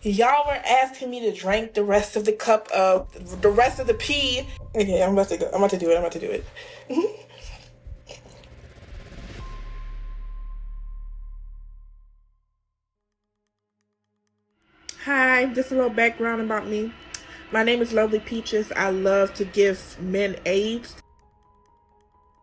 Y'all were asking me to drink the rest of the cup of the rest of the pee. Okay, I'm about to go. I'm about to do it. I'm about to do it. Hi, just a little background about me. My name is Lovely Peaches. I love to give men AIDS.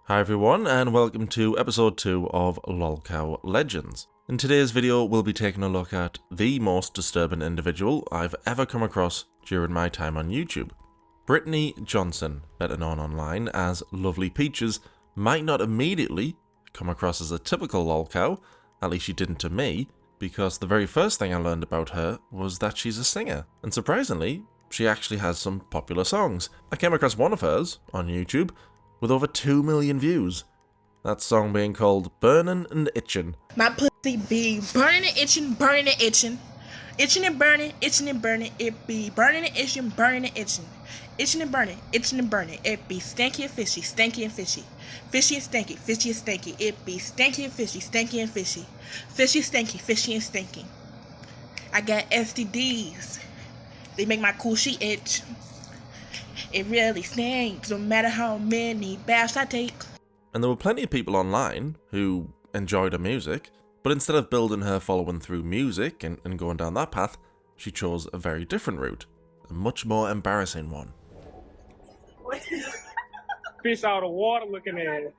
Hi everyone, and welcome to episode 2 of LOLCOW Legends. In today's video, we'll be taking a look at the most disturbing individual I've ever come across during my time on YouTube. Brittany Johnson, better known online as Lovely Peaches, might not immediately come across as a typical LOLCOW, at least she didn't to me, because the very first thing I learned about her was that she's a singer, and surprisingly, she actually has some popular songs. I came across one of hers on YouTube with over 2 million views. That song being called Burnin' and Itchin'. My pussy be burning and itching, burning and itching. Itching and burning, itching and burning. It be burning and itching, burning and itching. Itching and burning, itching and burning. It be stanky and fishy, stanky and fishy. Fishy and stanky, fishy and stanky. It be stanky and fishy, stanky and fishy. Fishy, stanky, fishy and stanky. I got STDs. They make my coochie itch. It really stinks, no matter how many baths I take. And there were plenty of people online who enjoyed her music, but instead of building her following through music and going down that path, she chose a very different route, a much more embarrassing one. Fish out of water looking at it.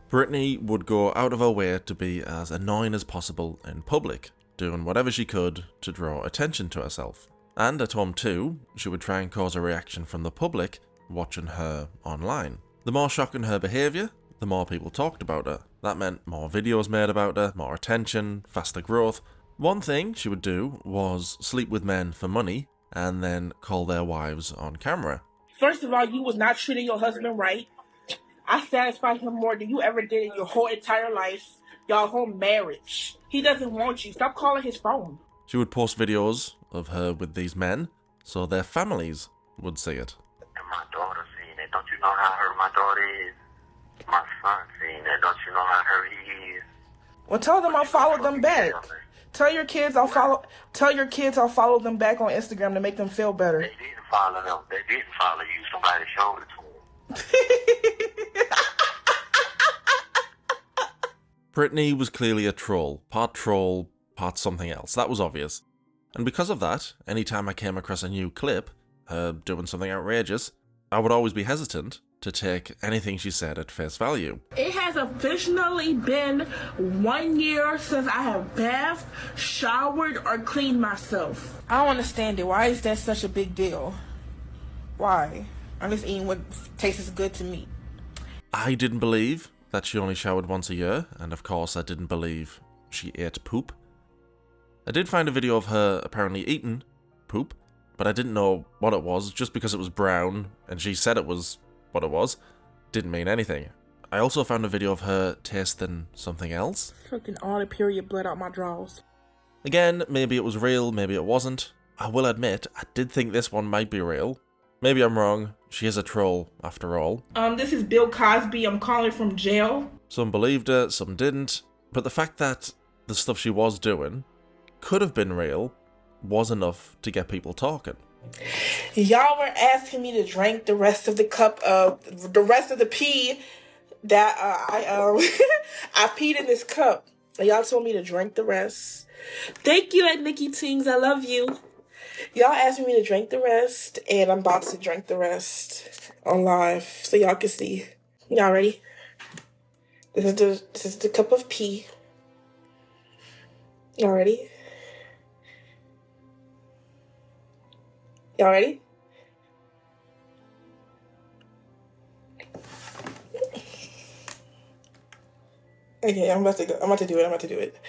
Brittany would go out of her way to be as annoying as possible in public, doing whatever she could to draw attention to herself. And at home too, she would try and cause a reaction from the public watching her online. The more shocking her behaviour, the more people talked about her. That meant more videos made about her, more attention, faster growth. One thing she would do was sleep with men for money and then call their wives on camera. First of all, you was not treating your husband right. I satisfied him more than you ever did in your whole entire life, your whole marriage. He doesn't want you. Stop calling his phone. She would post videos of her with these men so their families would see it. And my daughter seen it. Don't you know how hurt my daughter is? My son seen it. Don't you know how hurt he is? Well, tell them I'll follow them back. Tell your kids I'll follow them back on Instagram to make them feel better. They didn't follow them. They didn't follow you. Somebody showed it to them. Brittany was clearly a troll, part something else. That was obvious. And because of that, anytime I came across a new clip, her doing something outrageous, I would always be hesitant to take anything she said at face value. It has officially been 1 year since I have bathed, showered, or cleaned myself. I don't understand it. Why is that such a big deal? Why? I'm just eating what tastes good to me. I didn't believe that she only showered once a year, and of course I didn't believe she ate poop. I did find a video of her apparently eating poop, but I didn't know what it was. Just because it was brown and she said it was what it was, didn't mean anything. I also found a video of her tasting something else. Fucking all the period blood out my drawers. Again, maybe it was real, maybe it wasn't. I will admit, I did think this one might be real. Maybe I'm wrong. She is a troll, after all. This is Bill Cosby. I'm calling from jail. Some believed her, some didn't. But the fact that the stuff she was doing could have been real was enough to get people talking. Y'all were asking me to drink the rest of the cup of the rest of the pee that I peed in this cup. And y'all told me to drink the rest. Thank you, Nikki Tings. I love you. Y'all asked me to drink the rest, and I'm about to drink the rest on live so y'all can see. Y'all ready? This is the cup of pee. Y'all ready? Y'all ready? Okay, I'm about to go. I'm about to do it.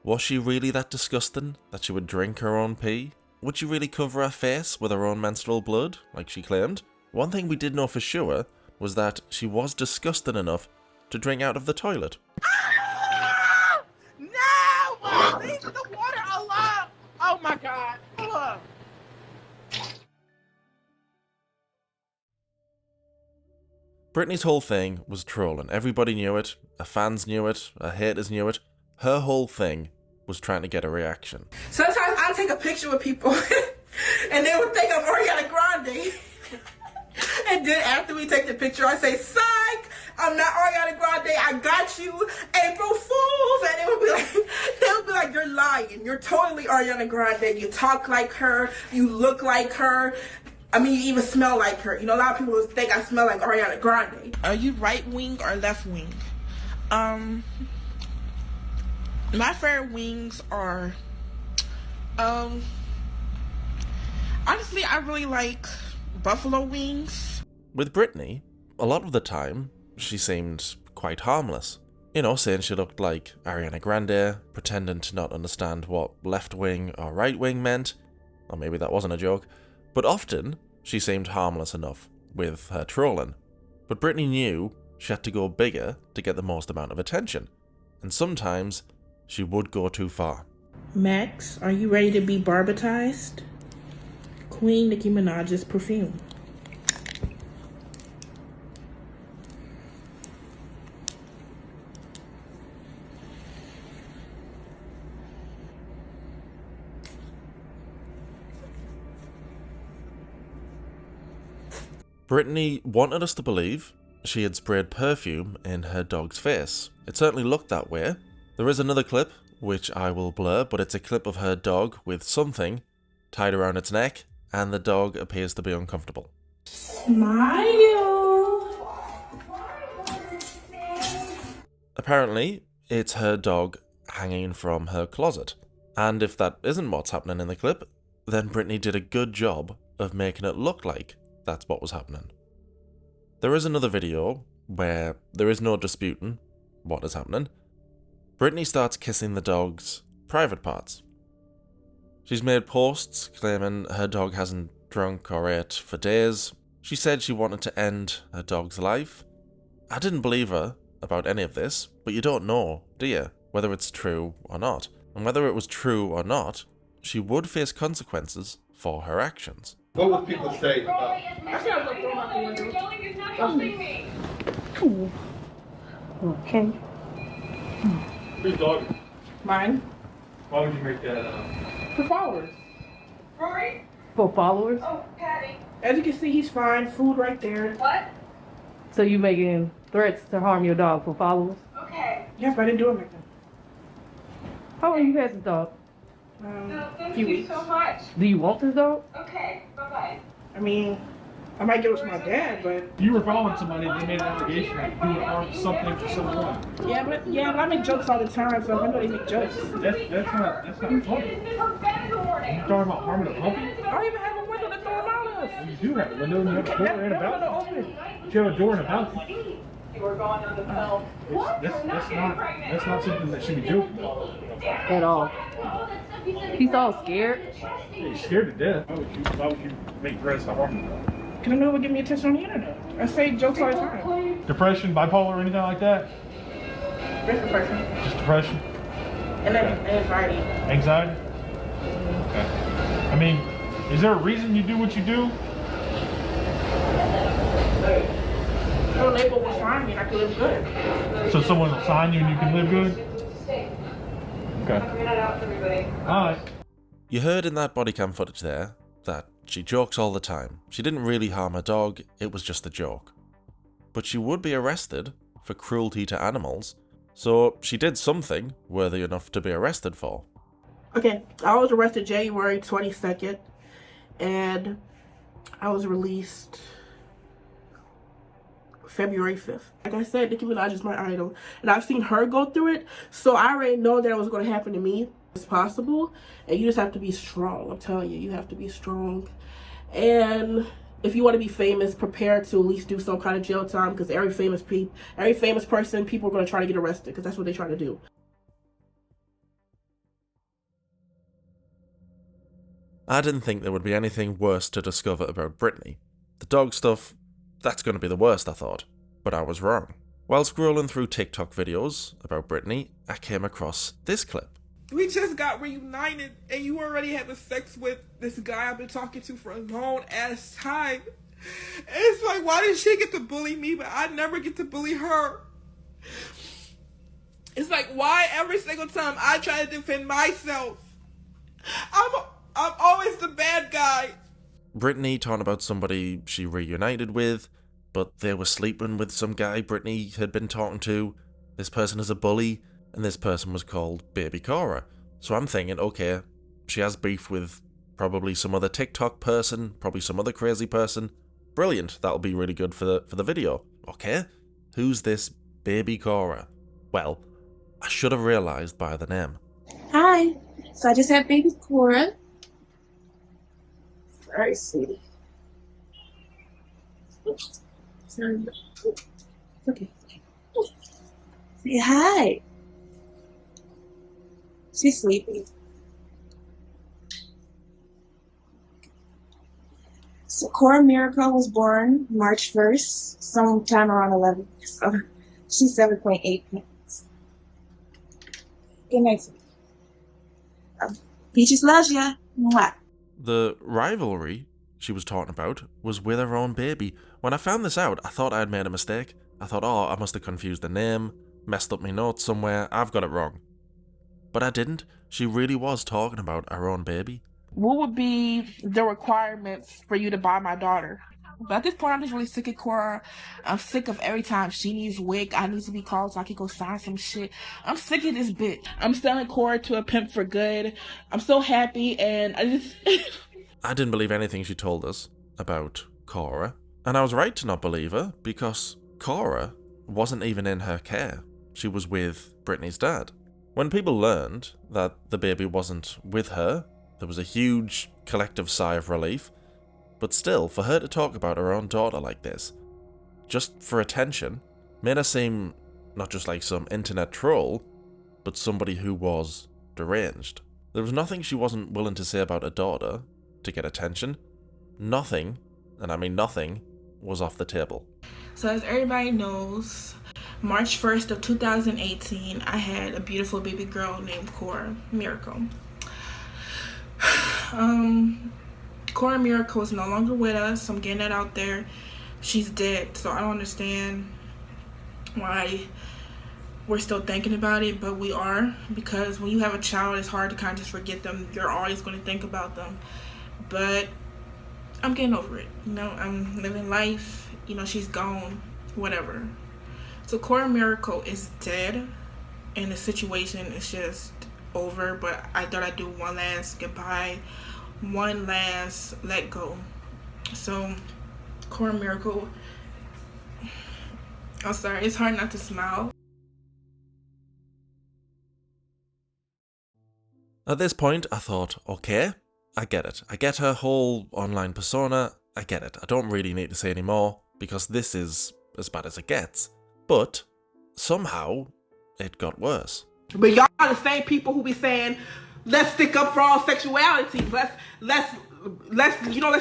Was she really that disgusting that she would drink her own pee? would she really cover her face with her own menstrual blood, like she claimed? One thing we did know for sure was that she was disgusting enough to drink out of the toilet. No! Leave the water alone! Oh my god. Ugh. Britney's whole thing was trolling. Everybody knew it. Her fans knew it. Her haters knew it. Her whole thing was trying to get a reaction. Sometimes I take a picture with people and they would think I'm Ariana Grande. And then after we take the picture, I say, psych, I'm not Ariana Grande, I got you, April Fools. And they would be like, you're lying. You're totally Ariana Grande. You talk like her. You look like her. I mean, you even smell like her. You know, a lot of people think I smell like Ariana Grande. Are you right wing or left wing? My favorite wings are, honestly, I really like buffalo wings. With Britney, a lot of the time, she seemed quite harmless. You know, saying she looked like Ariana Grande, pretending to not understand what left wing or right wing meant, or maybe that wasn't a joke, but often she seemed harmless enough with her trolling. But Britney knew she had to go bigger to get the most amount of attention, and sometimes she would go too far. Max, are you ready to be barbatized? Queen Nicki Minaj's perfume. Britney wanted us to believe she had sprayed perfume in her dog's face. It certainly looked that way. There is another clip, which I will blur, but it's a clip of her dog with something tied around its neck, and the dog appears to be uncomfortable. Smile. Apparently, it's her dog hanging from her closet. And if that isn't what's happening in the clip, then Britney did a good job of making it look like that's what was happening. There is another video where there is no disputing what is happening. Britney starts kissing the dog's private parts. She's made posts claiming her dog hasn't drunk or ate for days. She said she wanted to end her dog's life. I didn't believe her about any of this, but you don't know, do you, whether it's true or not. And whether it was true or not, she would face consequences for her actions. What would people say about Cool. Okay. Whose dog? Mine. Why would you make that? For followers. Rory? For followers? Oh, Patty. As you can see, he's fine. Food right there. What? So you making threats to harm your dog for followers? Okay. Yes, but I didn't do it like that. How long you had this dog? No, thank few you weeks. so much. Do you want this dog? Okay, bye-bye. I mean, I might give it to my dad, but You were following somebody, they made an allegation that you would harm something for someone. yeah, but I make jokes all the time, so I know they make jokes. That's not funny. It's her bed in the morning. You're talking about harming a puppy? I don't even have a window to throw him out of. You do have a window and you have a door and a That window balcony. open. You have a door and a balcony. You were going on the pill. What? That's not something that should be joking about. At all. He's all scared. You're scared to death. Why would you make threats to harm them? Because I know it would give me attention on the internet. I say jokes all the time. Depression, bipolar, or anything like that? Just depression. Just depression? And then anxiety. Anxiety? Okay. I mean, is there a reason you do what you do? No label will find me and I can live good. So someone will sign you and you can live good? Okay. Alright. You heard in that body cam footage there that she jokes all the time. She didn't really harm her dog, it was just a joke. But she would be arrested for cruelty to animals, so she did something worthy enough to be arrested for. Okay, I was arrested January 22nd and I was released February 5th. Like I said, Nicki Minaj is my idol, and I've seen her go through it, so I already know that it was going to happen to me. It's possible, and you just have to be strong. I'm telling you, you have to be strong. And if you want to be famous, prepare to at least do some kind of jail time, because every famous person, people are going to try to get arrested, because that's what they try to do. I didn't think there would be anything worse to discover about Brittany. The dog stuff, that's going to be the worst, I thought. But I was wrong. While scrolling through TikTok videos about Brittany, I came across this clip. We just got reunited, and you already having sex with this guy I've been talking to for a long ass time. And it's like, why did she get to bully me, but I never get to bully her? It's like, why every single time I try to defend myself, I'm always the bad guy. Brittany talking about somebody she reunited with, but they were sleeping with some guy Brittany had been talking to. This person is a bully, and this person was called Baby Cora. So I'm thinking, okay, she has beef with probably some other TikTok person, probably some other crazy person. Brilliant, that'll be really good for the video. Okay, who's this Baby Cora? Well, I should have realised by the name. Hi. So I just had baby Cora. Sorry, sweetie. Sorry. Okay. Say hi. She's sleeping. So Cora Miracle was born March 1st, sometime around 11. So she's 7.8 pounds. Good night, sweetie. Peaches loves ya. Mwah. The rivalry she was talking about was with her own baby. When I found this out, I thought I had made a mistake. I thought, oh, I must have confused the name, messed up my notes somewhere, I've got it wrong. But I didn't. She really was talking about her own baby. What would be the requirements for you to buy my daughter? But at this point, I'm just really sick of Cora. I'm sick of every time she needs wig, I need to be called so I can go sign some shit. I'm sick of this bitch. I'm selling Cora to a pimp for good. I'm so happy, and I just... I didn't believe anything she told us about Cora. And I was right to not believe her, because Cora wasn't even in her care. She was with Brittany's dad. When people learned that the baby wasn't with her, there was a huge collective sigh of relief. But still, for her to talk about her own daughter like this, just for attention, made her seem not just like some internet troll, but somebody who was deranged. There was nothing she wasn't willing to say about her daughter to get attention. Nothing, and I mean nothing, was off the table. So as everybody knows, March 1st of 2018, I had a beautiful baby girl named Cora Miracle. Cora Miracle is no longer with us. I'm getting that out there. She's dead, so I don't understand why we're still thinking about it, but we are, because when you have a child, it's hard to kind of just forget them. You're always going to think about them, but I'm getting over it. You know, I'm living life. You know, she's gone, whatever. So Cora Miracle is dead, and the situation is just over, but I thought I'd do one last goodbye, one last let go. So Cora Miracle, I'm sorry, it's hard not to smile. At this point, I thought, okay, I get it. I get her whole online persona, I get it. I don't really need to say any more, because this is as bad as it gets. But somehow, it got worse. But y'all are the same people who be saying, let's stick up for all sexualities. Let's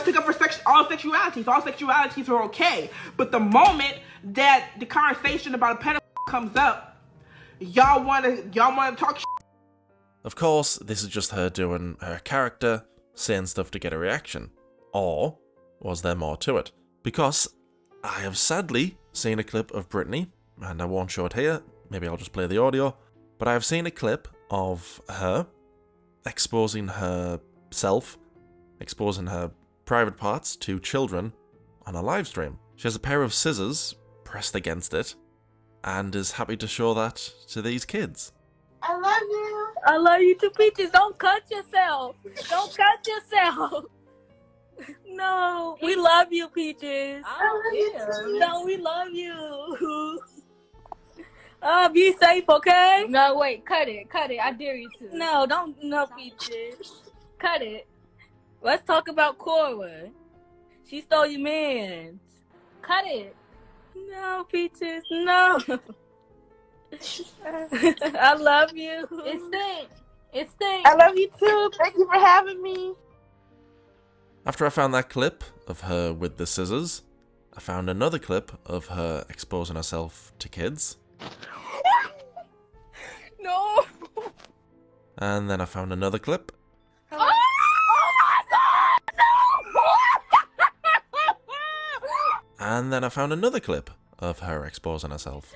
stick up for all sexualities. All sexualities are okay. But the moment that the conversation about a pedophile comes up, y'all wanna talk shit. Of course, this is just her doing her character, saying stuff to get a reaction. Or was there more to it? Because I have sadly seen a clip of Brittany, and I won't show it here, maybe I'll just play the audio, but I have seen a clip of her exposing herself, exposing her private parts to children on a live stream. She has a pair of scissors pressed against it, and is happy to show that to these kids. I love you. I love you too, Peaches. Don't cut yourself. Don't cut yourself. No, we love you, Peaches. No, we love you. Be safe, okay? No, wait, cut it. I dare you to. No, Peaches. Cut it. Let's talk about Cora. She stole your man. Cut it. No, Peaches, no. I love you. It stinks. I love you too. Thank you for having me. After I found that clip of her with the scissors, I found another clip of her exposing herself to kids. No. And then I found another clip. Oh my God! No! And then I found another clip of her exposing herself.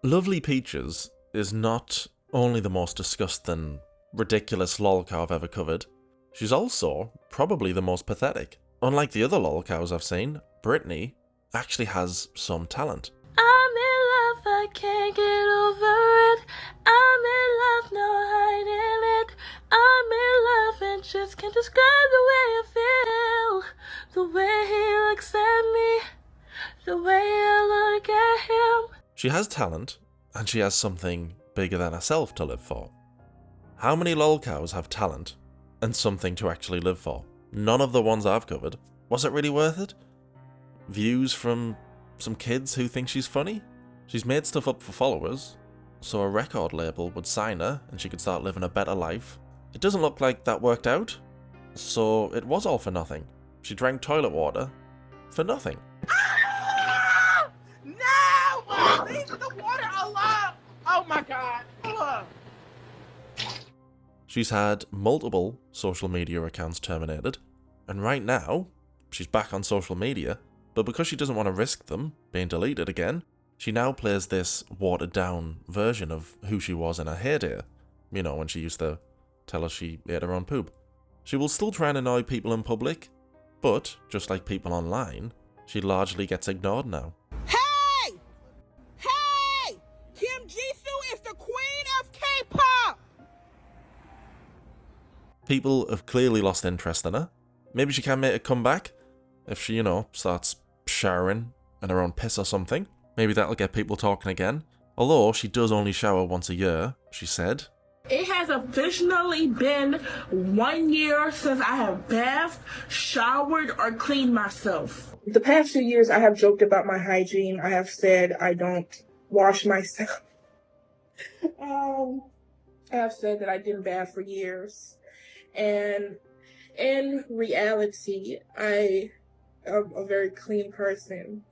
Lovely Peaches is not only the most disgusting, ridiculous LOLCOW I've ever covered, she's also probably the most pathetic. Unlike the other LOLCOWs I've seen, Brittany actually has some talent. I'm in love, I can't get over it. I'm in love, no hiding it. I'm in love and just can't describe the way I feel. The way he looks at me, the way I look at him. She has talent, and she has something bigger than herself to live for. How many LOLCOWs have talent and something to actually live for? None of the ones I've covered. Was it really worth it? Views from some kids who think she's funny? She's made stuff up for followers, so a record label would sign her and she could start living a better life. It doesn't look like that worked out, so it was all for nothing. She drank toilet water for nothing. No! Leave the water alone! Oh my God! Ugh. She's had multiple social media accounts terminated, and right now, she's back on social media, but because she doesn't want to risk them being deleted again, she now plays this watered down version of who she was in her heyday. You know, when she used to tell us she ate her own poop. She will still try and annoy people in public, but, just like people online, she largely gets ignored now. Hey! Hey! Kim Jisoo is the queen of K-pop! People have clearly lost interest in her. Maybe she can make a comeback if she, starts showering in her own piss or something. Maybe that'll get people talking again. Although she does only shower once a year, she said. It has officially been 1 year since I have bathed, showered, or cleaned myself. The past 2 years, I have joked about my hygiene. I have said I don't wash myself. I have said that I didn't bath for years. And in reality, I am a very clean person.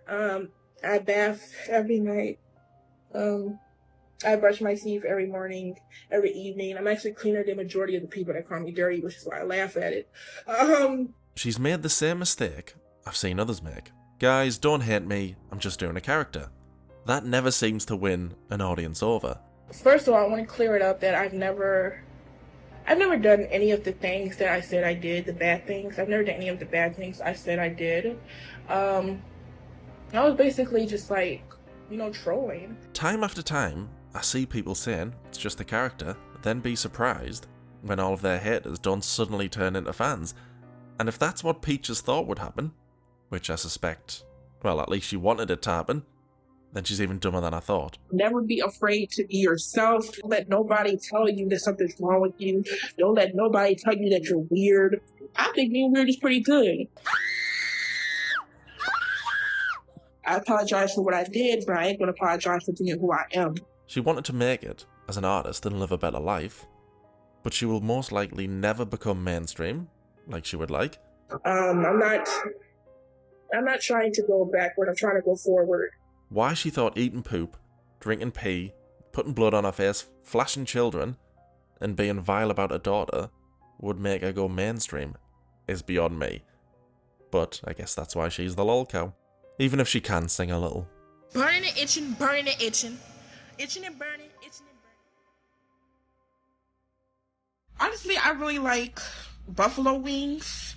I bath every night. I brush my teeth every morning, every evening. I'm actually cleaner than the majority of the people that call me dirty, which is why I laugh at it. She's made the same mistake I've seen others make. Guys, don't hate me, I'm just doing a character. That never seems to win an audience over. First of all, I want to clear it up that I've never done any of the things that I said I did, the bad things. I've never done any of the bad things I said I did. I was basically just trolling. Time after time, I see people saying it's just a character, then be surprised when all of their haters don't suddenly turn into fans. And if that's what Peaches thought would happen, which I suspect, well, at least she wanted it to happen, then she's even dumber than I thought. Never be afraid to be yourself. Don't let nobody tell you that something's wrong with you. Don't let nobody tell you that you're weird. I think being weird is pretty good. I apologize for what I did, but I ain't gonna apologize for being who I am. She wanted to make it as an artist and live a better life, but she will most likely never become mainstream, like she would like. I'm not trying to go backward, I'm trying to go forward. Why she thought eating poop, drinking pee, putting blood on her face, flashing children, and being vile about her daughter would make her go mainstream is beyond me. But I guess that's why she's the LOLCOW. Even if she can sing a little. Burning and itching, burning and itching. Itching and burning, itching and burning. Honestly, I really like buffalo wings.